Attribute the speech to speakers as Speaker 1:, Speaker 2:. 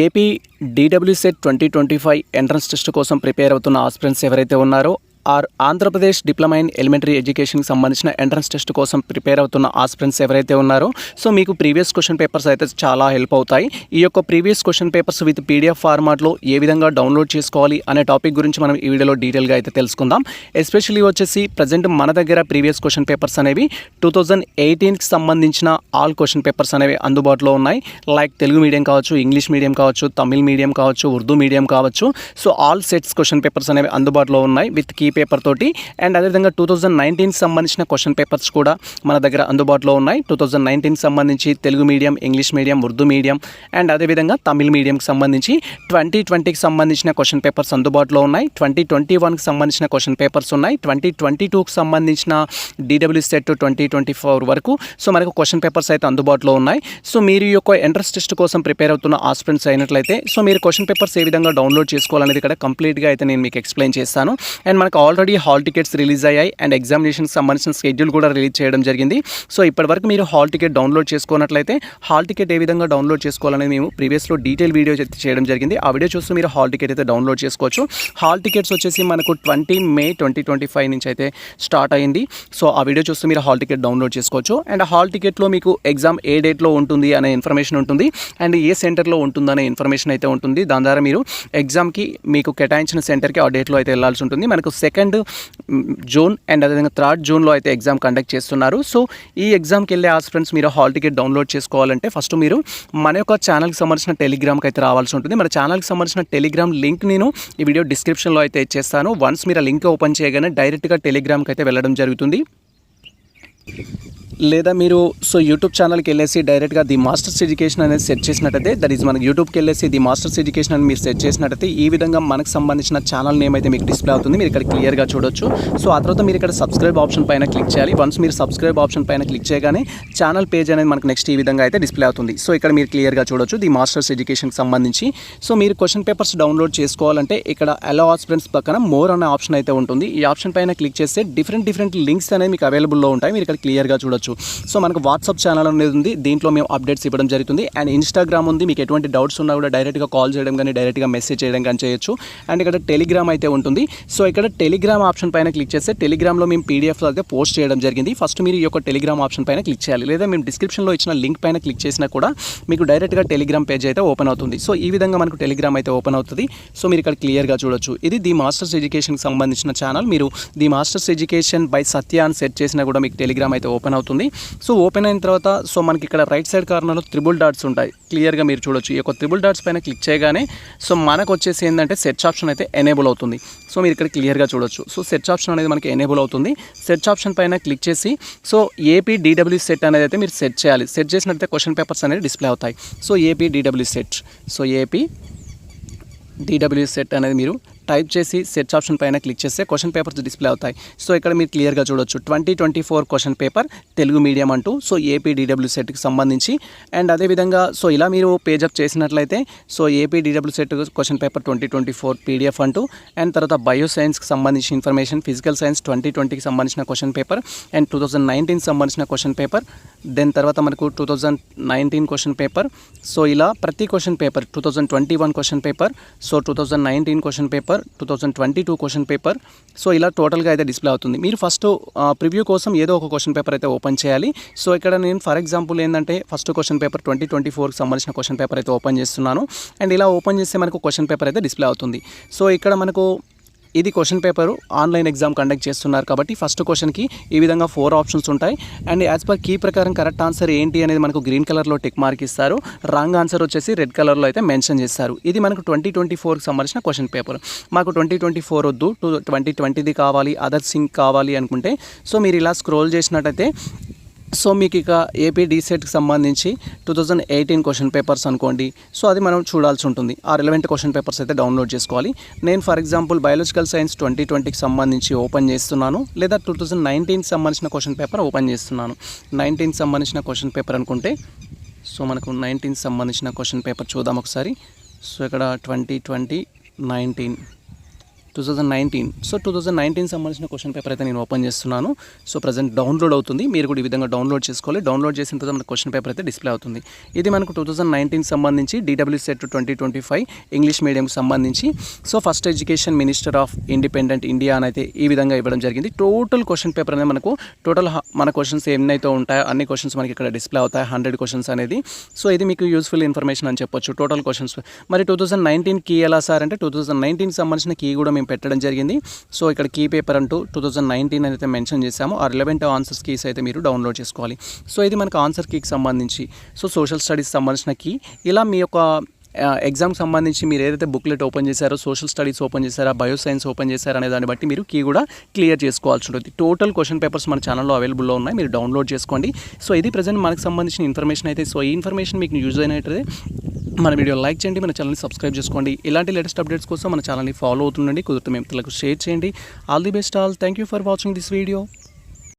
Speaker 1: AP DW set 2025 entrance test కోసం prepare అవుతున్న aspirants ఎవరైతే ఉన్నారో ఆంధ్రప్రదేశ్ డిప్లొమా ఇన్ ఎలిమెంటరీ ఎడ్యుకేషన్కి సంబంధించిన ఎంట్రన్స్ టెస్ట్ కోసం ప్రిపేర్ అవుతున్న ఆస్పిరెంట్స్ ఎవరైతే ఉన్నారో సో మీకు ప్రీవియస్ క్వశ్చన్ పేపర్స్ అయితే చాలా హెల్ప్ అవుతాయి. ఈ యొక్క previous question papers with PDF ఫార్మాట్లో ఏ విధంగా డౌన్లోడ్ చేసుకోవాలి అనే టాపిక్ గురించి మనం ఈ వీడియోలో డీటెయిల్గా అయితే తెలుసుకుందాం. ఎస్పెషల్లీ వచ్చేసి ప్రజెంట్ మన దగ్గర ప్రీవియస్ క్వశ్చన్ పేపర్స్ అనేవి 2018కి సంబంధించిన ఆల్ క్వశ్చన్ పేపర్స్ అనేవి అందుబాటులో ఉన్నాయి. లైక్ తెలుగు మీడియం కావచ్చు, ఇంగ్లీష్ మీడియం కావచ్చు, తమిళ్ మీడియం కావచ్చు, ఉర్దూ మీడియం కావచ్చు. So all sets question papers అనేవి అందుబాటులో ఉన్నాయి విత్ కీ పేపర్ తోటి. అండ్ అదేవిధంగా 2019కి సంబంధించిన క్వశ్చన్ పేపర్స్ కూడా మన దగ్గర అందుబాటులో ఉన్నాయి. 2019కి సంబంధించి Telugu medium, English medium, Urdu medium and అదేవిధంగా తమిళ్ మీడియంకి సంబంధించి 2020కి సంబంధించిన క్వశ్చన్ పేపర్స్ అందుబాటులో ఉన్నాయి. 2021కి సంబంధించిన క్వశ్చన్ పేపర్స్ ఉన్నాయి. 2022కి సంబంధించిన డీడబ్ల్యూ సెట్ 2024 వరకు సో మనకు క్వశ్చన్ పేపర్స్ అయితే అందుబాటులో ఉన్నాయి. సో మీరు ఈ యొక్క ఎంట్రన్స్ టెస్ట్ కోసం ప్రిపేర్ అవుతున్న ఆస్పిరెంట్స్ అయినట్లయితే సో మీరు క్వశ్చన్ పేపర్స్ ఏ విధంగా డౌన్లోడ్ చేసుకోవాలనేది ఇక్కడ కంప్లీట్గా అయితే నేను మీకు ఎక్స్ప్లెయిన్ చేస్తాను. అండ్ మనకు ఆల్రెడీ హాల్ టికెట్స్ రిలీజ్ అయ్యాయి అండ్ ఎగ్జామినేషన్కి సంబంధించిన షెడ్యూల్ కూడా రిలీజ్ చేయడం జరిగింది. సో ఇప్పటివరకు మీరు హాల్ టికెట్ డౌన్లోడ్ చేసుకున్నట్లయితే హాల్ టికెట్ ఏ విధంగా డౌన్లోడ్ చేసుకోవాలని మేము ప్రీవియస్లో డీటెయిల్ వీడియో చేయడం జరిగింది. ఆ వీడియో చూస్తూ మీరు హాల్ టికెట్ అయితే డౌన్లోడ్ చేసుకోవచ్చు. హాల్ టికెట్స్ వచ్చేసి మనకు 20 మే 2025 నుంచి అయితే స్టార్ట్ అయింది. సో ఆ వీడియో చూస్తూ మీరు హాల్ టికెట్ డౌన్లోడ్ చేసుకోవచ్చు. అండ్ హాల్ టికెట్లో మీకు ఎగ్జామ్ ఏ డేట్లో ఉంటుంది అనే ఇన్ఫర్మేషన్ ఉంటుంది అండ్ ఏ సెంటర్లో ఉంటుందనే ఇన్ఫర్మేషన్ అయితే ఉంటుంది. దాని ద్వారా మీరు ఎగ్జామ్కి మీకు కేటాయించిన సెంటర్కి ఆ డేట్లో అయితే వెళ్ళాల్సి ఉంటుంది. మనకు 2nd జూన్ అండ్ అదేవిధంగా 3rd జూన్లో అయితే ఎగ్జామ్ కండక్ట్ చేస్తున్నారు. సో ఈ ఎగ్జామ్కి వెళ్ళే ఆస్పిరెంట్స్ మీరు హాల్ టికెట్ డౌన్లోడ్ చేసుకోవాలంటే ఫస్ట్ మీరు మన యొక్క ఛానల్కి సంబంధించిన టెలిగ్రామ్కి అయితే రావాల్సి ఉంటుంది. మన ఛానల్కి సంబంధించిన టెలిగ్రామ్ లింక్ నేను ఈ వీడియో డిస్క్రిప్షన్లో అయితే ఇచ్చేస్తాను. వన్స్ మీరు ఆ లింక్ ఓపెన్ చేయగానే డైరెక్ట్గా టెలిగ్రామ్కి అయితే వెళ్ళడం జరుగుతుంది. లేదా మీరు సో యూట్యూబ్ ఛానల్కి వెళ్ళేసి డైరెక్ట్గా ది మాస్టర్స్ ఎడ్యుకేషన్ అనేది సెట్ చేసినట్టయితే దట్ ఈజ్ మనకి యూట్యూబ్కి వెళ్ళేసి ది మాస్టర్స్ ఎడ్యుకేషన్ అని మీరు సెట్ చేసినట్టయితే ఈ విధంగా మనకు సంబంధించిన ఛానల్ నేమ్ అయితే మీకు డిస్ప్లే అవుతుంది. మీరు ఇక్కడ క్లియర్గా చూడొచ్చు. సో ఆ తర్వాత మీరు ఇక్కడ సబ్స్క్రైబ్ ఆప్షన్ పైన క్లిక్ చేయాలి. వన్స్ మీరు సబ్స్క్రైబ్ ఆప్షన్ పైన క్లిక్ చేయగానే ఛానల్ పేజ్ అనేది మనకు నెక్స్ట్ ఈ విధంగా అయితే డిస్ప్లే అవుతుంది. సో ఇక్కడ మీరు క్లియర్గా చూడొచ్చు ది మాస్టర్స్ ఎడ్యుకేషన్కి సంబంధించి. సో మీరు క్వశ్చన్ పేపర్స్ డౌన్లోడ్ చేసుకోవాలంటే ఇక్కడ అలో ఆస్పిరెంట్స్ పక్కన మోర్ అనే ఆప్షన్ అయితే ఉంటుంది. ఈ ఆప్షన్ పైన క్లిక్ చేస్తే డిఫరెంట్ లింక్స్ అనేవి మీకు అవైలబుల్లో ఉంటాయి. మీరు ఇక్కడ క్లియర్గా చూడొచ్చు. సో మనకు వాట్సాప్ ఛానల్ అనేది ఉంది. దీంట్లో మేము అప్డేట్స్ ఇవ్వడం జరుగుతుంది. అండ్ ఇన్స్టాగ్రామ్ ఉంది. మీకు ఎటువంటి డౌట్స్ ఉన్నా కూడా డైరెక్ట్గా కాల్ చేయడం కానీ డైరెక్ట్గా మెసేజ్ చేయడం కానీ చేయొచ్చు. అండ్ ఇక్కడ టెలిగ్రామ్ అయితే ఉంటుంది. సో ఇక్కడ టెలిగ్రామ్ ఆప్షన్ పైన క్లిక్ చేస్తే టెలిగ్రామ్లో మేము పీడిఎఫ్ అయితే పోస్ట్ చేయడం జరిగింది. ఫస్ట్ మీరు ఈ యొక్క టెలిగ్రామ్ ఆప్షన్ పైన క్లిక్ చేయాలి. లేదా మేము డిస్క్రిప్షన్లో ఇచ్చిన లింక్ పైన క్లిక్ చేసినా కూడా మీకు డైరెక్ట్గా టెలిగ్రామ్ పేజ్ అయితే ఓపెన్ అవుతుంది. సో ఈ విధంగా మనకు టెలిగ్రామ్ అయితే ఓపెన్ అవుతుంది. సో మీరు ఇక్కడ క్లియర్గా చూడొచ్చు. ఇది ది మాస్టర్స్ ఎడ్యుకేషన్కి సంబంధించిన ఛానల్. మీరు ది మాస్టర్స్ ఎడ్యుకేషన్ బై సత్య అని సెట్ చేసినా కూడా మీకు టెలిగ్రామ్ అయితే ఓపెన్ అవుతుంది. సో ఓపెన్ అయిన తర్వాత సో మనకి ఇక్కడ రైట్ సైడ్ కార్నర్లో 3 డాట్స్ ఉంటాయి. క్లియర్గా మీరు చూడొచ్చు. ఈ యొక్క 3 డాట్స్ పైన క్లిక్ చేయగానే సో మనకు వచ్చేసి ఏంటంటే సెర్చ్ ఆప్షన్ అయితే ఎనేబుల్ అవుతుంది. సో మీరు ఇక్కడ క్లియర్గా చూడొచ్చు. సో సెర్చ్ ఆప్షన్ అనేది మనకి ఎనేబుల్ అవుతుంది. సెర్చ్ ఆప్షన్ పైన క్లిక్ చేసి సో ఏపీ డీడబ్ల్యూ సెట్ అనేది అయితే మీరు సెట్ చేయాలి. సెట్ చేసినట్లయితే క్వశ్చన్ పేపర్స్ అనేది డిస్ప్లే అవుతాయి. So AP DW set, so AP DW set అనేది మీరు టైప్ చేసి సెర్చ్ ఆప్షన్ పైన క్లిక్ చేస్తే క్వశ్చన్ పేపర్స్ డిస్ప్లే అవుతాయి. సో ఇక్కడ మీరు క్లియర్గా చూడొచ్చు 2024 క్వశ్చన్ పేపర్ తెలుగు మీడియం అంటూ సో ఏపీ డీడబ్ల్యూ సెట్కి సంబంధించి. అండ్ అదేవిధంగా సో ఇలా మీరు పేజప్ చేసినట్లయితే so AP DW set question paper 2024 PDF అంటూ అండ్ తర్వాత బయో సైన్స్కి సంబంధించిన ఇన్ఫర్మేషన్, ఫిజికల్ సైన్స్ 2020కి సంబంధించిన క్వశ్చన్ పేపర్ అండ్ 2019కి సంబంధించిన క్వశ్చన్ పేపర్, దెన్ తర్వాత మనకు 2019 క్వశ్చన్ పేపర్. సో ఇలా ప్రతి question paper 2021 question paper, so 2019 question paper, 2022 question paper. So ఇలా టోటల్గా అయితే డిస్ప్లే అవుతుంది. మీరు ఫస్ట్ ప్రివ్యూ కోసం ఏదో ఒక క్వశ్చన్ పేపర్ అయితే ఓపెన్ చేయాలి. సో ఇక్కడ నేను ఫర్ ఎగ్జాంపుల్ ఏంటంటే ఫస్ట్ క్వశ్చన్ పేపర్ 2024కి సంబంధించిన క్వశ్చన్ పేపర్ అయితే ఓపెన్ చేస్తున్నాను. అండ్ ఇలా ఓపెన్ చేస్తే మనకు క్వశ్చన్ పేపర్ అయితే డిస్ప్లే అవుతుంది. సో ఇక్కడ మనకు ఇది question paper online exam conduct చేస్తున్నారు కాబట్టి ఫస్ట్ క్వశ్చన్కి ఈ విధంగా 4 ఆప్షన్స్ ఉంటాయి. అండ్ యాజ్ పర్ కీ ప్రకారం కరెక్ట్ ఆన్సర్ ఏంటి అనేది మనకు గ్రీన్ కలర్లో టిక్ మార్క్ ఇస్తారు. రాంగ్ ఆన్సర్ వచ్చేసి రెడ్ కలర్లో అయితే మెన్షన్ చేస్తారు. ఇది మనకు 2024కి సంబంధించిన క్వశ్చన్ పేపర్. మాకు 2024 వద్దు, 2020ది కావాలి, అదర్ సింక్ కావాలి అనుకుంటే సో మీరు ఇలా స్క్రోల్ చేసినట్టయితే సో మీకు ఇక ఏపీ డీసెట్కి సంబంధించి 2018 క్వశ్చన్ పేపర్స్ అనుకోండి. సో అది మనం చూడాల్సి ఉంటుంది. ఆ రిలవెంట్ క్వశ్చన్ పేపర్స్ అయితే డౌన్లోడ్ చేసుకోవాలి. నేను ఫర్ ఎగ్జాంపుల్ బయాలజికల్ సైన్స్ 2020కి సంబంధించి ఓపెన్ చేస్తున్నాను. లేదా 2019కి సంబంధించిన క్వశ్చన్ పేపర్ ఓపెన్ చేస్తున్నాను. 19కి సంబంధించిన క్వశ్చన్ పేపర్ అనుకుంటే సో మనకు 19కి సంబంధించిన క్వశ్చన్ పేపర్ చూద్దాం ఒకసారి. సో ఇక్కడ 2020 19 2019. సో 2019 సంబంధించిన క్వశ్చన్ పేపర్ అయితే నేను ఓపెన్ చేస్తున్నాను. సో ప్రజెంట్ డౌన్లోడ్ అవుతుంది. మీరు కూడా ఈ విధంగా డౌన్లోడ్ చేసుకోవాలి. డౌన్లోడ్ చేసిన తర్వాత మనకు క్వశ్చన్ పేపర్ అయితే డిస్ప్లే అవుతుంది. ఇది మనకు 2019 సంబంధించి DW సెట్ 2025 ఇంగ్లీష్ మీడియంకి సంబంధించి. So first education minister of independent India అని అయితే ఈ విధంగా ఇవ్వడం జరిగింది. టోటల్ క్వశ్చన్ పేపర్ అనేది మనకు మన క్వశ్చన్స్ ఏమైతే ఉంటాయో అన్ని క్వశ్చన్స్ మనకి ఇక్కడ డిస్ప్లే అవుతాయి. 100 క్వశ్చన్స్ అనేది. సో ఇది మీకు యూస్ఫుల్ ఇన్ఫర్మేషన్ అని చెప్పొచ్చు. టోటల్ క్వశ్చన్స్ మరి 2019 కీ ఎలా సార్ అంటే 2019 సంబంధించిన కీ కూడా మేము పెట్టడం జరిగింది. సో ఇక్కడ కీ పేపర్ అంటూ 2019 అయితే మెన్షన్ చేశాము. ఆ రిలవెంట్ ఆన్సర్స్ కీస్ అయితే మీరు డౌన్లోడ్ చేసుకోవాలి. సో ఇది మనకు ఆన్సర్ కీకి సంబంధించి. సో సోషల్ స్టడీస్ సంబంధించిన కీ ఇలా మీ యొక్క ఎగ్జామ్కి సంబంధించి మీరు ఏదైతే బుక్లెట్ ఓపెన్ చేశారో, సోషల్ స్టడీస్ ఓపెన్ చేశారా, బయో సైన్స్ ఓపెన్ చేశారా అనే దాన్ని బట్టి మీరు కీ కూడా క్లియర్ చేసుకోవాల్సి ఉంటుంది. టోటల్ క్వశ్చన్ పేపర్స్ మన ఛానల్లో అవైలబుల్లో ఉన్నాయి. మీరు డౌన్లోడ్ చేసుకోండి. సో ఇది ప్రజెంట్ మనకు సంబంధించిన ఇన్ఫర్మేషన్ అయితే. సో ఈ ఇన్ఫర్మేషన్ మీకు యూజ్ అయినట్లయితే మన వీడియో లైక్ చేయండి, మన ఛానల్ని సబ్స్క్రైబ్ చేసుకోండి. ఇలాంటి లేటెస్ట్ అప్డేట్స్ కోసం మన ఛానల్ని ఫాలో అవుతుండండి. కుదిరితే మిత్రులకు షేర్ చేయండి. All the best all. Thank you for watching this video.